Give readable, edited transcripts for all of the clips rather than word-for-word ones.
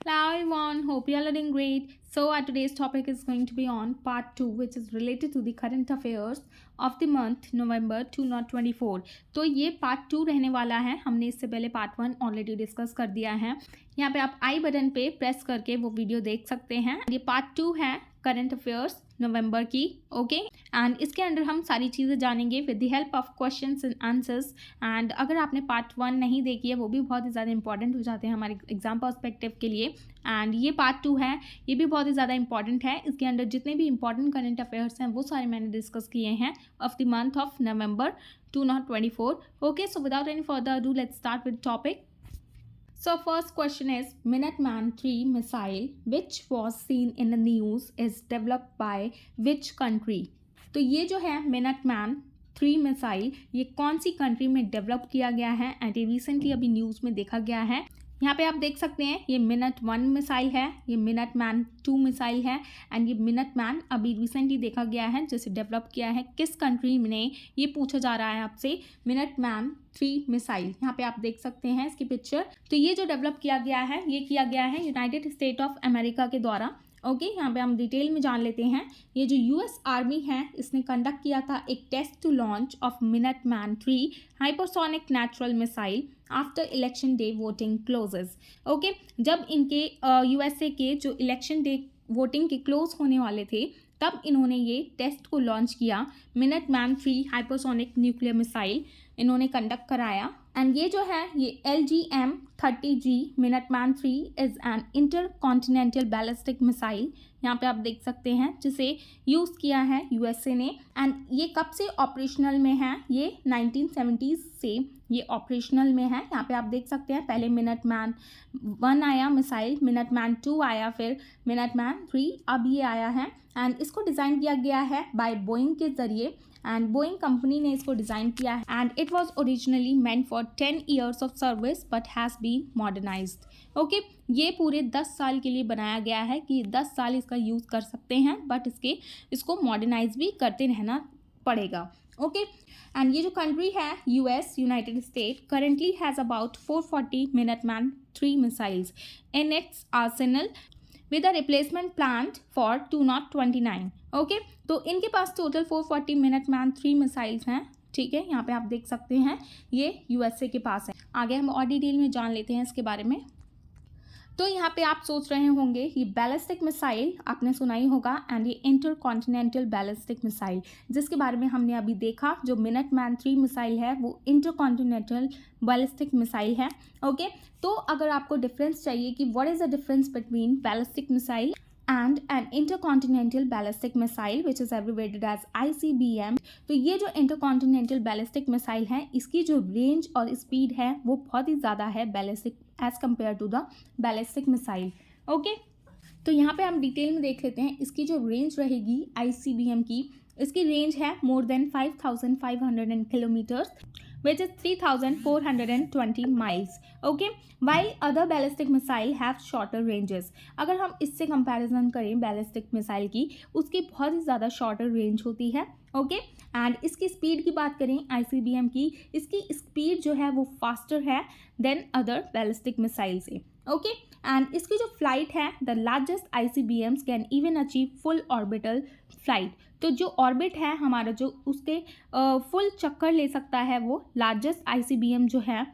Hello everyone, hope you all are doing great. So our today's topic is going to be on part 2 which is related to the current affairs of the month November 2024. तो ये part 2 रहने वाला है. हमने इससे पहले part 1 already discuss कर दिया है. यहाँ पे आप आई बटन पे प्रेस करके वो वीडियो देख सकते हैं. ये पार्ट 2 है करंट अफेयर्स नवंबर की. ओके एंड इसके अंदर हम सारी चीज़ें जानेंगे with the help of questions and answers. And अगर आपने पार्ट 1 नहीं देखी है वो भी बहुत ही ज़्यादा इंपॉर्टेंट हो जाते हैं हमारे एग्जाम पर्सपेक्टिव के लिए. एंड ये पार्ट 2 है, ये भी बहुत ही ज़्यादा इंपॉर्टेंट है. इसके अंदर जितने भी इंपॉर्टेंट करंट अफेयर्स हैं वो सारे मैंने डिस्कस किए हैं of the month of November 2024. Okay, so without any further ado, let's start with topic. So first question is Minuteman III missile which was seen in the news is developed by which country? तो ये जो है Minuteman III missile ये कौन सी country में develop किया गया है एंड ये रिसेंटली अभी न्यूज़ में देखा गया है. यहाँ पे आप देख सकते हैं ये Minuteman मिसाइल है, ये Minuteman II मिसाइल है एंड ये Minuteman अभी रिसेंटली देखा गया है जैसे डेवलप किया है किस कंट्री ने, ये पूछा जा रहा है आपसे. Minuteman III मिसाइल यहाँ पे आप देख सकते हैं इसकी पिक्चर. तो ये जो डेवलप किया गया है ये किया गया है यूनाइटेड स्टेट ऑफ अमेरिका के द्वारा. ओके यहाँ पे हम डिटेल में जान लेते हैं. ये जो यूएस आर्मी है इसने कंडक्ट किया था एक test to launch of Minuteman III hypersonic natural missile after election day voting closes. Okay जब इनके यूएसए के जो इलेक्शन डे वोटिंग के क्लोज होने वाले थे तब इन्होंने ये टेस्ट को लॉन्च किया. Minuteman III hypersonic nuclear missile इन्होंने कंडक्ट कराया. एंड ये जो है ये LGM-30G Minuteman III is an intercontinental ballistic missile. यहाँ पे आप देख सकते हैं जिसे यूज़ किया है यूएसए ने. एंड ये कब से ऑपरेशनल में है, ये 1970s से ये ऑपरेशनल में है. यहाँ पे आप देख सकते हैं पहले Minuteman I आया मिसाइल, Minuteman II आया, फिर Minuteman III अब ये आया है. एंड इसको डिज़ाइन किया गया है बाय बोइंग के ज़रिए एंड बोइंग कंपनी ने इसको डिज़ाइन किया है. And it was originally meant for 10 years of service but has been modernised. Okay ये पूरे 10 साल के लिए बनाया गया है कि 10 साल इसका यूज़ कर सकते हैं बट इसको मॉडर्नाइज भी करते रहना पड़ेगा. ओके एंड ये जो कंट्री है US United state currently has about 440 Minuteman III missiles in its Arsenal with a replacement planned for 2029. Okay तो इनके पास टोटल 440 Minuteman III मिसाइल्स हैं. ठीक है यहाँ पे आप देख सकते हैं ये यूएसए के पास है. आगे हम और डिटेल में जान लेते हैं इसके बारे में. तो यहाँ पे आप सोच रहे होंगे ये बैलिस्टिक मिसाइल आपने सुना ही होगा एंड ये इंटरकॉन्टिनेंटल बैलिस्टिक मिसाइल जिसके बारे में हमने अभी देखा. जो Minuteman III मिसाइल है वो इंटरकॉन्टिनेंटल बैलिस्टिक मिसाइल है. ओके तो अगर आपको डिफरेंस चाहिए कि what is the difference between ballistic missile and an intercontinental ballistic missile which is abbreviated as ICBM. तो ये जो intercontinental ballistic missile है इसकी जो रेंज और स्पीड है वो बहुत ही ज़्यादा है ballistic as compare to the ballistic missile. Okay तो यहाँ पे हम डिटेल में देख लेते हैं इसकी जो रेंज रहेगी ICBM की. इसकी रेंज है more than 5,500 kilometres which is 3,420 miles. Okay, while other ballistic missile have shorter ranges. अगर हम इससे कंपैरिजन करें बैलिस्टिक मिसाइल की उसकी बहुत ही ज़्यादा शॉर्टर रेंज होती है. ओके एंड इसकी स्पीड की बात करें ICBM की, इसकी स्पीड जो है वो फास्टर है देन अदर बैलिस्टिक मिसाइल से. ओके एंड इसकी जो फ्लाइट है the largest ICBMs can even achieve full orbital flight. तो जो ऑर्बिट है हमारा जो उसके फुल चक्कर ले सकता है वो लार्जेस्ट ICBM जो है.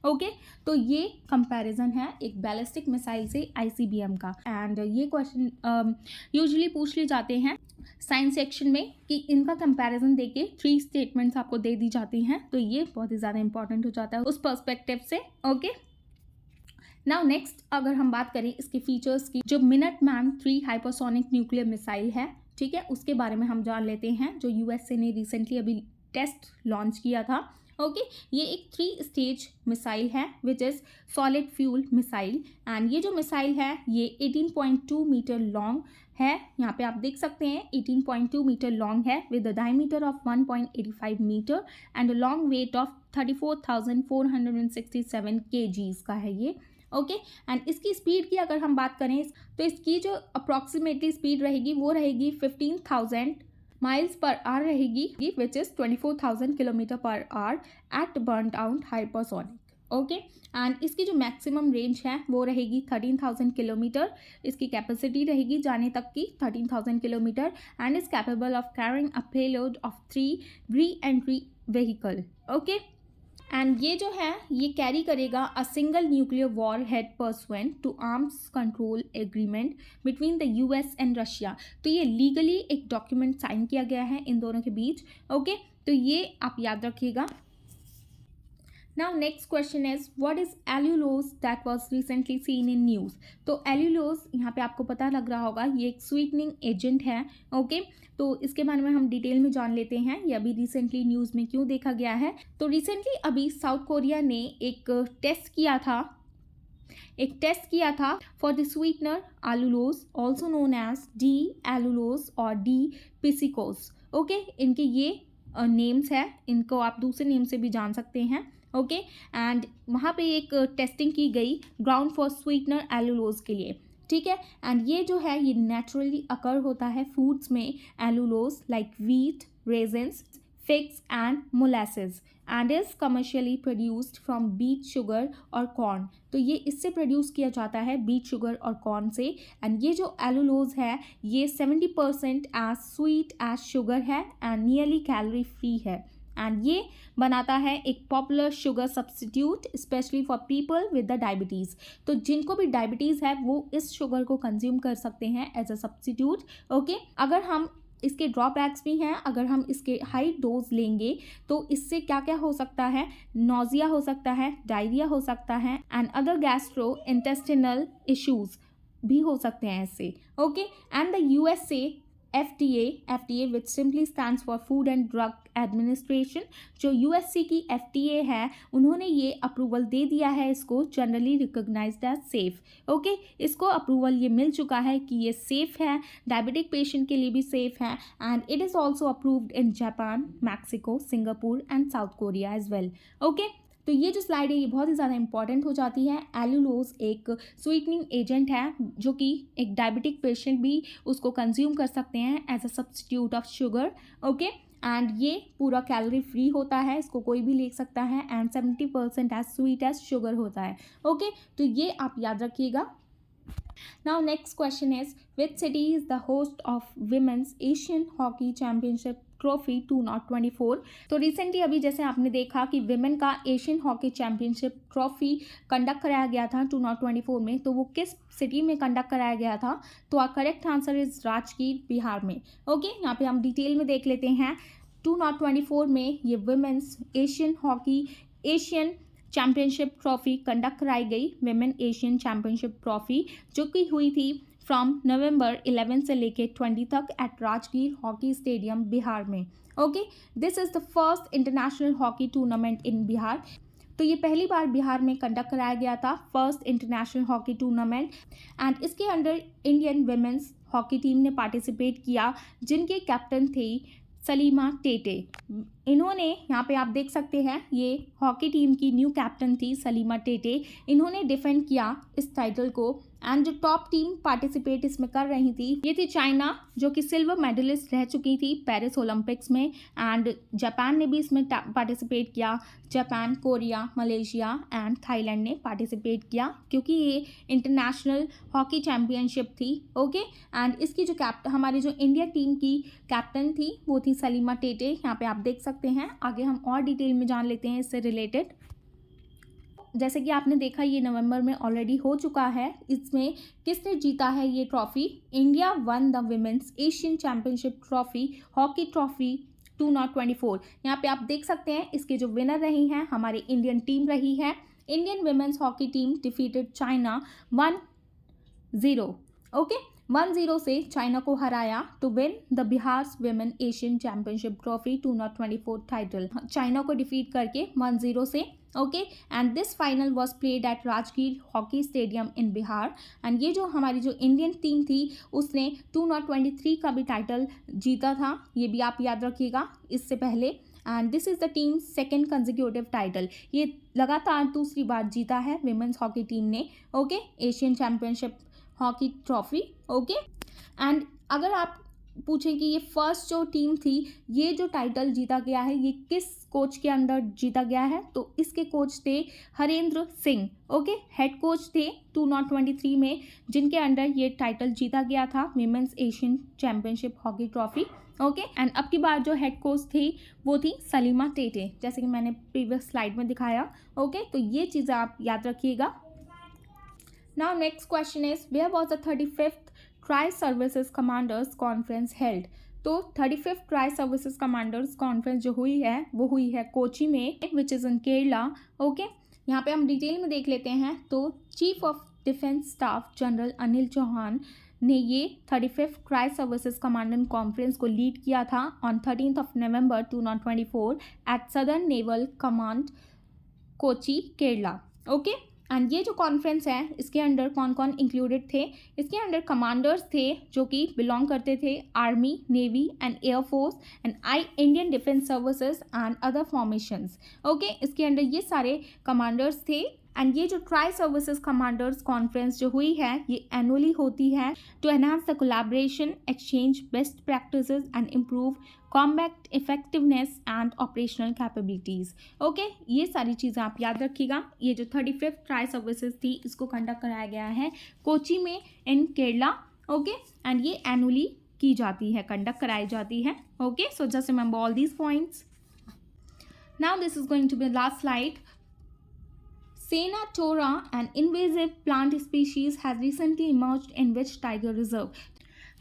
ओके तो ये कंपैरिजन है एक बैलिस्टिक मिसाइल से ICBM का. एंड ये क्वेश्चन यूजुअली पूछ लिए जाते हैं साइंस सेक्शन में कि इनका कंपैरिजन देके 3 स्टेटमेंट्स आपको दे दी जाती हैं. तो ये बहुत ही ज़्यादा इंपॉर्टेंट हो जाता है उस पर्सपेक्टिव से. ओके नाउ नेक्स्ट अगर हम बात करें इसके फीचर्स की, जो Minuteman III hypersonic nuclear missile है ठीक है उसके बारे में हम जान लेते हैं जो यूएसए ने रिसेंटली अभी टेस्ट लॉन्च किया था. ओके ये एक 3 स्टेज मिसाइल है which is solid fuel missile. And ये जो मिसाइल है ये 18.2 मीटर लॉन्ग है. यहाँ पे आप देख सकते हैं 18.2 मीटर लॉन्ग है with the diameter of 1.85 metre and long weight of 34,467 kgs का है ये. ओके एंड इसकी स्पीड की अगर हम बात करें तो इसकी जो अप्रॉक्सीमेटली स्पीड रहेगी वो रहेगी 15,000 miles per hour रहेगी which is 24,000 kilometre per hour at burn out hypersonic. Okay. And इसकी जो मैक्सिमम रेंज है वो रहेगी 13,000 किलोमीटर, इसकी कैपेसिटी रहेगी जाने तक की 13,000 kilometre, and is capable of carrying a payload of 3 re entry vehicle. Okay, and ये जो है ये कैरी करेगा a single nuclear war head pursuant to arms control agreement between the US and Russia. तो ये लीगली एक document sign किया गया है इन दोनों के बीच। ओके, तो ये आप याद रखिएगा। Now next question is what is allulose that was recently seen in news। तो allulose यहाँ पे आपको पता लग रहा होगा ये एक स्वीटनिंग एजेंट है। ओके, तो इसके बारे में हम डिटेल में जान लेते हैं ये अभी रिसेंटली न्यूज़ में क्यों देखा गया है। तो रिसेंटली अभी साउथ कोरिया ने एक टेस्ट किया था for the sweetener allulose also known as D allulose और डी पिसिकोस। ओके, इनके ये नेम्स है, इनको आप दूसरे नेम से भी जान सकते हैं। ओके, एंड वहाँ पे एक टेस्टिंग की गई ग्राउंड फॉर स्वीटनर एलुलोज के लिए। ठीक है, एंड ये जो है ये नेचुरली अकर होता है फूड्स में allulose like wheat, raisins, figs and molasses and is commercially produced from beet sugar और कॉर्न। तो ये इससे प्रोड्यूस किया जाता है बीट शुगर और कॉर्न से। एंड ये जो एलुलोज है ये 70% एज स्वीट एज शुगर है एंड नियरली कैलोरी फ्री है। एंड ये बनाता है एक popular sugar substitute specially for people with the diabetes. तो जिनको भी डायबिटीज़ है वो इस शुगर को कंज्यूम कर सकते हैं एज अ सब्स्टिट्यूट। ओके, अगर हम इसके ड्रॉबैक्स भी हैं, अगर हम इसके हाई डोज लेंगे तो इससे क्या क्या हो सकता है, नोजिया हो सकता है, डायरिया हो सकता है and other gastro intestinal issues भी हो सकते हैं इससे। Okay, and the USA FDA which simply stands for food and drug administration, जो यूएससी की FDA है उन्होंने ये अप्रूवल दे दिया है इसको generally recognised as safe. Okay, इसको अप्रूवल ये मिल चुका है कि ये सेफ है, डायबिटिक पेशेंट के लिए भी सेफ है and it is also approved in Japan, Mexico, Singapore and South Korea as well. Okay, तो ये जो स्लाइड है ये बहुत ही ज़्यादा इंपॉर्टेंट हो जाती है। एलुलोज एक स्वीटनिंग एजेंट है जो कि एक डायबिटिक पेशेंट भी उसको कंज्यूम कर सकते हैं as a substitute of sugar. Okay, and ये पूरा कैलोरी फ्री होता है, इसको कोई भी ले सकता है and 70% as sweet as sugar होता है। ओके, तो ये आप याद रखिएगा। Now next question is which city is the host of Women's Asian Hockey Championship trophy 2024। तो रिसेंटली अभी जैसे आपने देखा कि विमेन का Asian hockey championship trophy conduct कराया गया था 2024 में, तो वो किस सिटी में कंडक्ट कराया गया था? तो correct answer is Rajgir, Bihar में। ओके, यहाँ पे हम डिटेल में देख लेते हैं। 2024 में ये women's Asian championship trophy conduct कराई गई, विमेन एशियन चैम्पियनशिप ट्रॉफी, जो कि हुई थी फ्रॉम नवंबर 11 से लेके 20 तक at Rajgir hockey stadium, Bihar में। Okay, this is the first international hockey tournament in Bihar. तो ये पहली बार बिहार में कंडक्ट कराया गया था first international hockey tournament and इसके under Indian women's hockey team ने पार्टिसिपेट किया जिनके कैप्टन थे सलीमा टेटे। इन्होंने यहाँ पे आप देख सकते हैं ये हॉकी टीम की न्यू कैप्टन थी सलीमा टेटे। इन्होंने डिफेंड किया इस टाइटल को एंड जो टॉप टीम पार्टिसिपेट इसमें कर रही थी ये थी चाइना, जो कि सिल्वर मेडलिस्ट रह चुकी थी पेरिस ओलंपिक्स में, एंड जापान ने भी इसमें पार्टिसिपेट किया। Japan, Korea, Malaysia and Thailand ने पार्टिसिपेट किया क्योंकि ये इंटरनेशनल हॉकी चैम्पियनशिप थी। ओके, एंड इसकी जो हमारी जो इंडिया टीम की कैप्टन थी वो थी सलीमा टेटे। यहाँ पे आप देख सकते हैं। आगे हम और डिटेल में जान लेते हैं इससे रिलेटेड। जैसे कि आपने देखा ये नवंबर में ऑलरेडी हो चुका है। इसमें किसने जीता है ये trophy? India one the women's Asian championship trophy hockey trophy 2024। यहाँ पे आप देख सकते हैं इसके जो विनर रही हैं हमारी इंडियन टीम रही है। Indian women's hockey team defeated China 1-0। Okay, 1-0 से चाइना को हराया to win the Bihar women Asian championship trophy 2024 title. China को डिफीट करके 1-0 से। Okay, and this final was played at Rajgir hockey stadium in Bihar. And ये जो हमारी जो इंडियन टीम थी उसने 2023 का भी टाइटल जीता था, ये भी आप याद रखिएगा इससे पहले। And this is the team second consecutive title, ये लगातार दूसरी बार जीता है विमेंस हॉकी टीम ने। Okay, Asian championship hockey trophy. Okay, and अगर आप पूछें कि ये फर्स्ट जो टीम थी ये जो टाइटल जीता गया है ये किस कोच के अंदर जीता गया है? तो इसके कोच थे Harendra Singh. Okay, head coach थे 2023 में, जिनके अंडर ये टाइटल जीता गया था, women's Asian championship hockey trophy. Okay, and अब की बार जो हेड कोच थी वो थी सलीमा टेटे, जैसे कि मैंने प्रीवियस स्लाइड में दिखाया। ओके, तो ये चीज़ें आप याद रखिएगा। Now next question is, where was the 35th tri services commanders conference held? तो 35th tri services commanders conference जो हुई है वो हुई है कोची में, which is in Kerala. Okay, यहाँ पे हम डिटेल में देख लेते हैं। तो chief of defence staff general Anil Chauhan ने ये 35th tri services commander conference को लीड किया था on 13th November 2024 at southern naval command Kochi, Kerala. Okay, and ये जो कॉन्फ्रेंस है इसके अंडर कौन कौन इंक्लूडेड थे? इसके अंडर कमांडर्स थे जो कि बिलोंग करते थे army, navy and air force and Indian defence services and other formations. Okay, इसके अंडर ये सारे कमांडर्स थे। एंड ये जो ट्राई सर्विसेज कमांडर्स कॉन्फ्रेंस जो हुई है ये एनुअली होती है to enhance the collaboration, exchange best practices and improve combat effectiveness and operational capabilities. Okay, ये सारी चीज़ें आप याद रखिएगा। ये जो 35th ट्राई सर्विसेज थी इसको कंडक्ट कराया गया है कोची में इन केरला। ओके, एंड ये एनुअली की जाती है, कंडक्ट कराई जाती है। Okay, so just remember all these points. Now this is going to be last slide. Senatora, an invasive plant species, has recently emerged in which tiger reserve?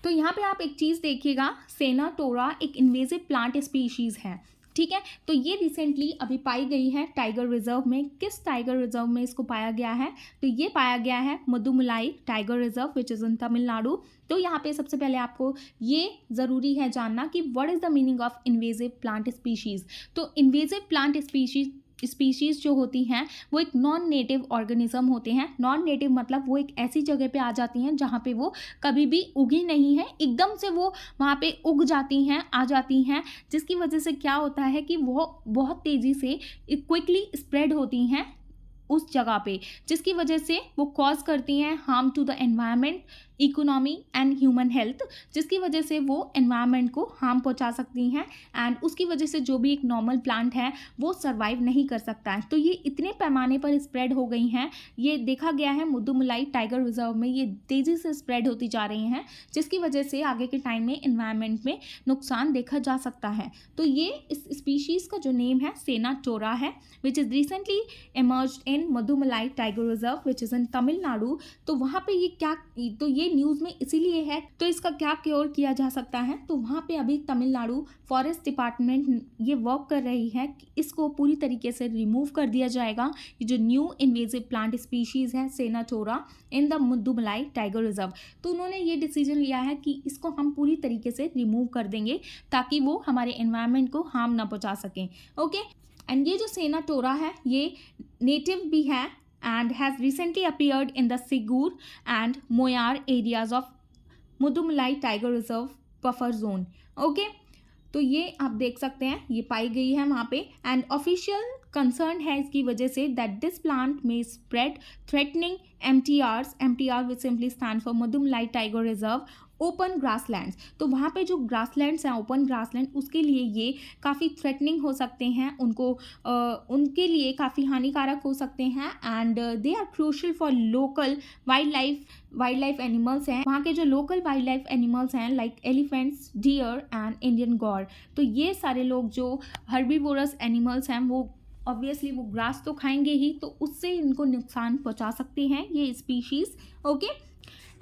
तो यहाँ पे आप एक चीज़ देखिएगा, सेनाटोरा एक इन्वेजिव प्लांट स्पीशीज़ है, ठीक है। तो ये रिसेंटली अभी पाई गई है टाइगर रिजर्व में। किस टाइगर रिजर्व में इसको पाया गया है? तो ये पाया गया है Mudumalai tiger reserve which is इन तमिलनाडु। तो यहाँ पे सबसे पहले आपको ये ज़रूरी है जानना कि what is the meaning of invasive plant species. तो इन्वेजिव प्लांट स्पीशीज़ जो होती हैं वो एक नॉन नेटिव ऑर्गेनिज्म होते हैं। नॉन नेटिव मतलब वो एक ऐसी जगह पे आ जाती हैं जहाँ पे वो कभी भी उगी नहीं है, एकदम से वो वहाँ पे उग जाती हैं, आ जाती हैं, जिसकी वजह से क्या होता है कि वो बहुत तेज़ी से क्विकली स्प्रेड होती हैं उस जगह पे, जिसकी वजह से वो कॉज करती हैं harm to the environment, economy and human health, जिसकी वजह से वो एनवायरनमेंट को हार्म पहुंचा सकती हैं एंड उसकी वजह से जो भी एक नॉर्मल प्लांट है वो सर्वाइव नहीं कर सकता है। तो ये इतने पैमाने पर स्प्रेड हो गई हैं, ये देखा गया है मुदुमलाई टाइगर रिजर्व में, ये तेज़ी से स्प्रेड होती जा रही हैं, जिसकी वजह से आगे के टाइम में एनवायरनमेंट में नुकसान देखा जा सकता है। तो ये इस स्पीशीज़ का जो नेम है सेनाटोरा है, which is recently emerged in Mudumalai tiger reserve which is इन तमिलनाडु। तो वहाँ पे ये क्या, तो ये न्यूज़ में इसीलिए है। तो इसका क्या क्योर किया जा सकता है? तो वहाँ पे अभी तमिलनाडु फॉरेस्ट डिपार्टमेंट ये वर्क कर रही है कि इसको पूरी तरीके से रिमूव कर दिया जाएगा। ये जो न्यू इन्वेजिव प्लांट स्पीशीज़ है senna tora in the Mudumalai tiger reserve, तो उन्होंने ये डिसीजन लिया है कि इसको हम पूरी तरीके से रिमूव कर देंगे ताकि वो हमारे एनवायरनमेंट को हार्म ना पहुँचा सकें। ओके, एंड ये जो सेनाटोरा है ये नेटिव भी है and has recently appeared in the Sigur and Moyar areas of Mudumalai Tiger Reserve buffer zone. Okay, तो ये आप देख सकते हैं ये पाई गई है वहाँ पे एंड ऑफिशियल कंसर्न है इसकी वजह से दैट दिस प्लांट में spread threatening MTR which simply stand for Mudumalai tiger reserve open grasslands. तो वहाँ पे जो ग्रासलैंड्स हैं, ओपन ग्रासलैंड, उसके लिए ये काफ़ी थ्रेटनिंग हो सकते हैं, उनको उनके लिए काफ़ी हानिकारक हो सकते हैं and they are crucial for local wildlife animals हैं। वहाँ के जो लोकल वाइल्ड लाइफ एनिमल्स हैं like elephants, deer and Indian gaur, तो ये सारे लोग जो हर्बीवोरस एनिमल्स हैं वो ऑब्वियसली वो ग्रास तो खाएंगे ही, तो उससे इनको नुकसान पहुँचा सकते हैं ये स्पीशीज़। ओके,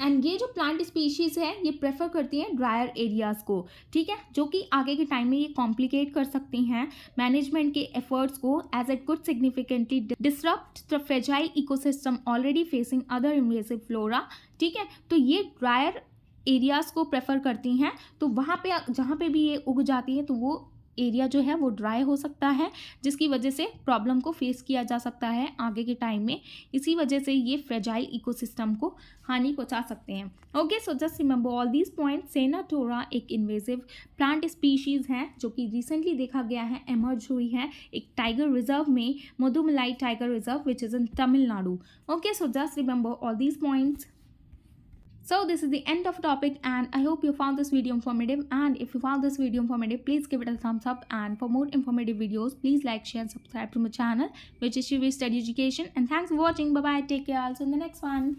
एंड ये जो प्लांट स्पीशीज़ है ये प्रेफर करती हैं ड्रायर एरियाज़ को, ठीक है, जो कि आगे के टाइम में ये कॉम्प्लिकेट कर सकती हैं मैनेजमेंट के एफर्ट्स को as it could significantly disrupt the fragile ecosystem already facing other invasive flora. ठीक है, तो ये ड्रायर एरियाज़ को प्रेफर करती हैं, तो वहाँ पे जहाँ पे भी ये उग जाती है तो वो एरिया जो है वो ड्राई हो सकता है, जिसकी वजह से प्रॉब्लम को फेस किया जा सकता है आगे के टाइम में। इसी वजह से ये फ्रेजाइल इकोसिस्टम को हानि पहुंचा सकते हैं। Okay, so just remember all these points. Senna tora एक इन्वेजिव प्लांट स्पीशीज़ है जो कि रिसेंटली देखा गया है, एमर्ज हुई है एक टाइगर रिजर्व में, Mudumalai tiger reserve which is in Tamil Nadu. Okay, so just remember all these points. So this is the end of the topic, and I hope you found this video informative. And if you found this video informative, please give it a thumbs up. And for more informative videos, please like, share, and subscribe to my channel, which is Shivi Study Education. And thanks for watching. Bye bye. Take care. Also in the next one.